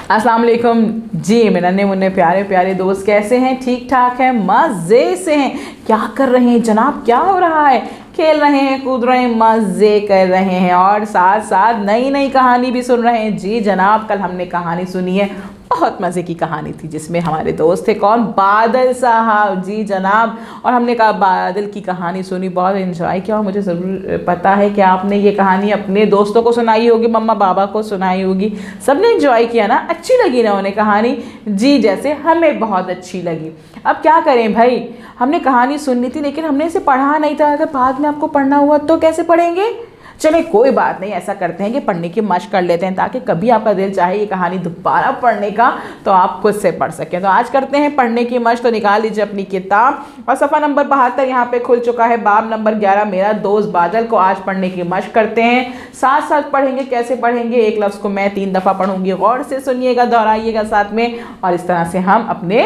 अस्सलाम वालेकुम जी। मेरे नन्हे मुन्ने प्यारे प्यारे दोस्त कैसे हैं? ठीक ठाक हैं, मज़े से हैं? क्या कर रहे हैं जनाब? क्या हो रहा है? खेल रहे हैं, कूद रहे हैं, मज़े कर रहे हैं और साथ साथ नई नई कहानी भी सुन रहे हैं। जी जनाब, कल हमने कहानी सुनी है, बहुत मज़े की कहानी थी जिसमें हमारे दोस्त थे कौन? बादल साहब। जी जनाब, और हमने कहा बादल की कहानी सुनी, बहुत एंजॉय किया और मुझे ज़रूर पता है कि आपने ये कहानी अपने दोस्तों को सुनाई होगी, मम्मा बाबा को सुनाई होगी। सबने एंजॉय किया ना? अच्छी लगी ना उन्हें कहानी? जी जैसे हमें बहुत अच्छी लगी। अब क्या करें भाई, हमने कहानी सुननी थी लेकिन हमने इसे पढ़ा नहीं था। अगर बाद में आपको पढ़ना हुआ तो कैसे पढ़ेंगे? चलिए कोई बात नहीं, ऐसा करते हैं कि पढ़ने की मशक कर लेते हैं ताकि कभी आपका दिल चाहे ये कहानी दोबारा पढ़ने का तो आप खुद से पढ़ सकें। तो आज करते हैं पढ़ने की मशक। तो निकाल लीजिए अपनी किताब और सफ़ा नंबर 72 यहाँ पे खुल चुका है। बाब नंबर 11, मेरा दोस्त बादल को आज पढ़ने की मशक करते हैं। साथ साथ पढ़ेंगे। कैसे पढ़ेंगे? एक लफ्ज़ को मैं 3 दफ़ा पढ़ूंगी, गौर से सुनिएगा, दोहराइएगा साथ में, और इस तरह से हम अपने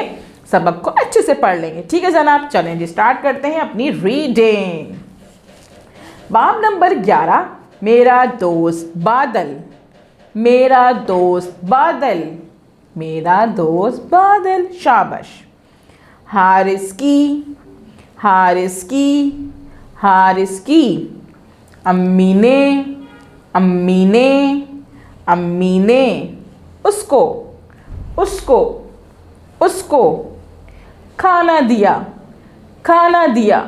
सबक को अच्छे से पढ़ लेंगे। ठीक है जनाब, चलें जी स्टार्ट करते हैं अपनी रीडिंग। बाब नंबर 11, मेरा दोस्त बादल। मेरा दोस्त बादल, मेरा दोस्त बादल। शाबाश। हारिस की, हारिस की, हारिस की। अम्मी ने, अम्मी ने, अम्मी ने। उसको, उसको, उसको। खाना दिया, खाना दिया,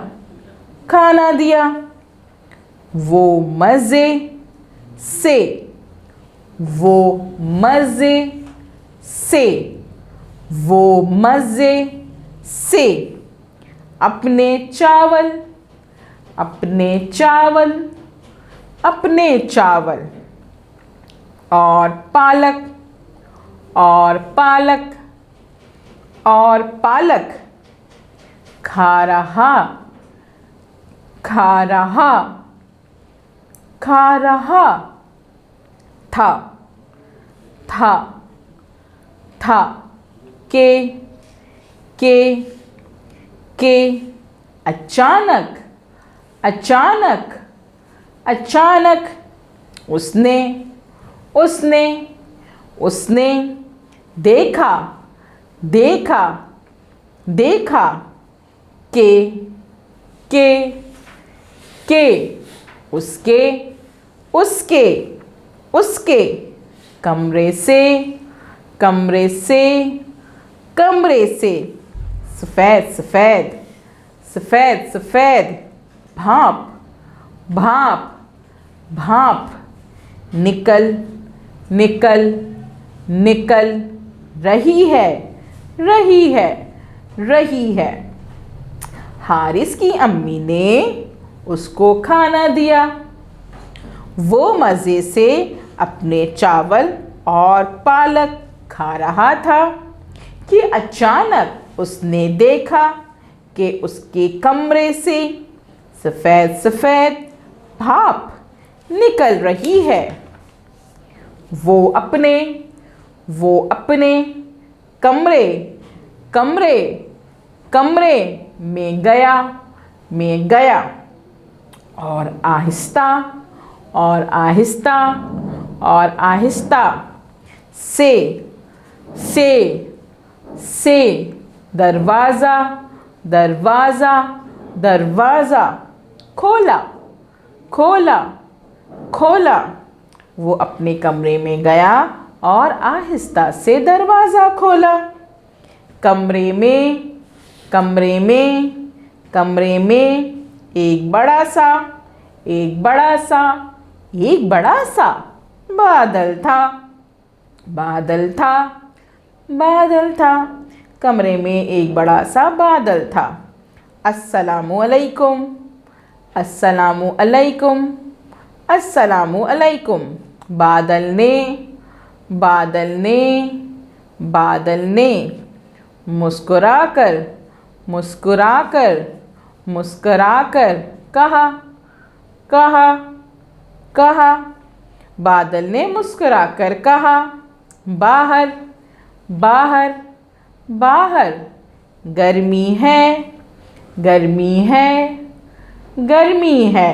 खाना दिया। वो मज़े से, वो मज़े से, वो मज़े से। अपने चावल, अपने चावल, अपने चावल। और पालक, और पालक, और पालक। खा रहा, खा रहा, खा रहा था, था, था। के, के। अचानक, अचानक, अचानक। उसने, उसने, उसने। देखा, देखा, देखा। के, के। उसके, उसके, उसके। कमरे से, कमरे से, कमरे से। सफ़ेद, सफ़ेद, सफ़ेद, सफ़ेद। भाप, भाप, भाप। निकल, निकल, निकल रही है, रही है, रही है। हारिस की अम्मी ने उसको खाना दिया। वो मज़े से अपने चावल और पालक खा रहा था कि अचानक उसने देखा कि उसके कमरे से सफ़ेद सफ़ेद भाप निकल रही है। वो अपने, वो अपने कमरे, कमरे, कमरे में गया, में गया। और आहिस्ता, और आहिस्ता, और आहिस्ता से, से दरवाज़ा, दरवाज़ा, दरवाज़ा खोला, खोला, खोला। वो अपने कमरे में गया और आहिस्ता से दरवाज़ा खोला। कमरे में, कमरे में, कमरे में एक बड़ा सा, एक बड़ा सा, एक बड़ा सा बादल था, बादल था, बादल था। कमरे में एक बड़ा सा बादल था। अस्सलामु अलैकुम, अस्सलामु अलैकुम, अस्सलामु अलैकुम। बादल ने, बादल ने, बादल ने मुस्कुराकर, मुस्कुराकर, मुस्कुराकर कहा, कहा, कहा। बादल ने मुस्कुराकर कहा, बाहर, बाहर, बाहर गर्मी है, गर्मी है, गर्मी है।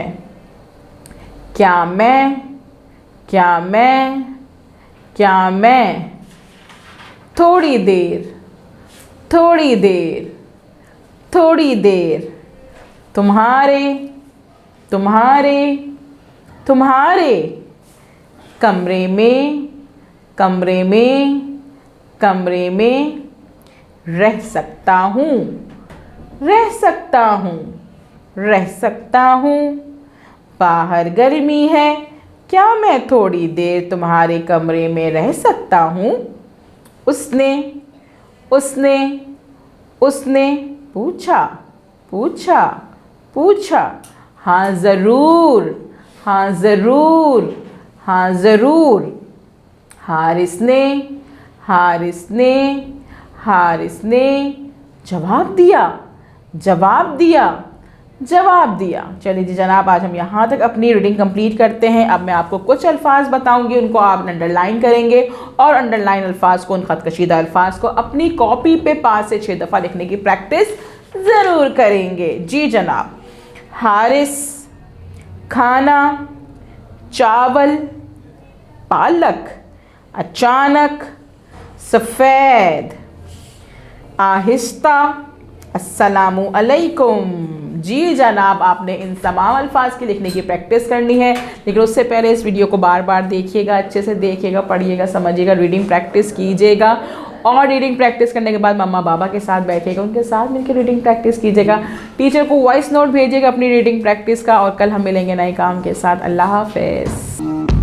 क्या मैं, क्या मैं, क्या मैं थोड़ी देर, थोड़ी देर, थोड़ी देर। तुम्हारे, तुम्हारे, तुम्हारे। कमरे में, कमरे में, कमरे में। रह सकता हूँ, रह सकता हूँ, रह सकता हूँ। बाहर गर्मी है, क्या मैं थोड़ी देर तुम्हारे कमरे में रह सकता हूँ? उसने, उसने, उसने पूछा, पूछा, पूछा। हाँ ज़रूर, हाँ ज़रूर, हाँ ज़रूर। हारिस ने, हारिस ने, हारिस ने जवाब दिया, जवाब दिया, जवाब दिया। चलिए जी जनाब, आज हम यहाँ तक अपनी रीडिंग कंप्लीट करते हैं। अब मैं आपको कुछ अल्फाज बताऊंगी, उनको आप अंडरलाइन करेंगे और अंडरलाइन अल्फाज को, उन खत कशीदा अल्फाज को अपनी कॉपी पे 5 से 6 दफ़ा लिखने की प्रैक्टिस ज़रूर करेंगे। जी जनाब। हारिस, खाना, चावल, पालक, अचानक, सफ़ेद, आहिस्ता, अस्सलामु अलैकुम। जी जनाब, आपने इन तमाम अल्फाज की लिखने की प्रैक्टिस करनी है, लेकिन उससे पहले इस वीडियो को बार बार देखिएगा, अच्छे से देखिएगा, पढ़िएगा, समझिएगा, रीडिंग प्रैक्टिस कीजिएगा। और रीडिंग प्रैक्टिस करने के बाद मम्मा पापा के साथ बैठिएगा, उनके साथ मिलकर रीडिंग प्रैक्टिस कीजिएगा। टीचर को वॉइस नोट भेजिएगा अपनी रीडिंग प्रैक्टिस का। और कल हम मिलेंगे नए काम के साथ। अल्लाह हाफ़िज़।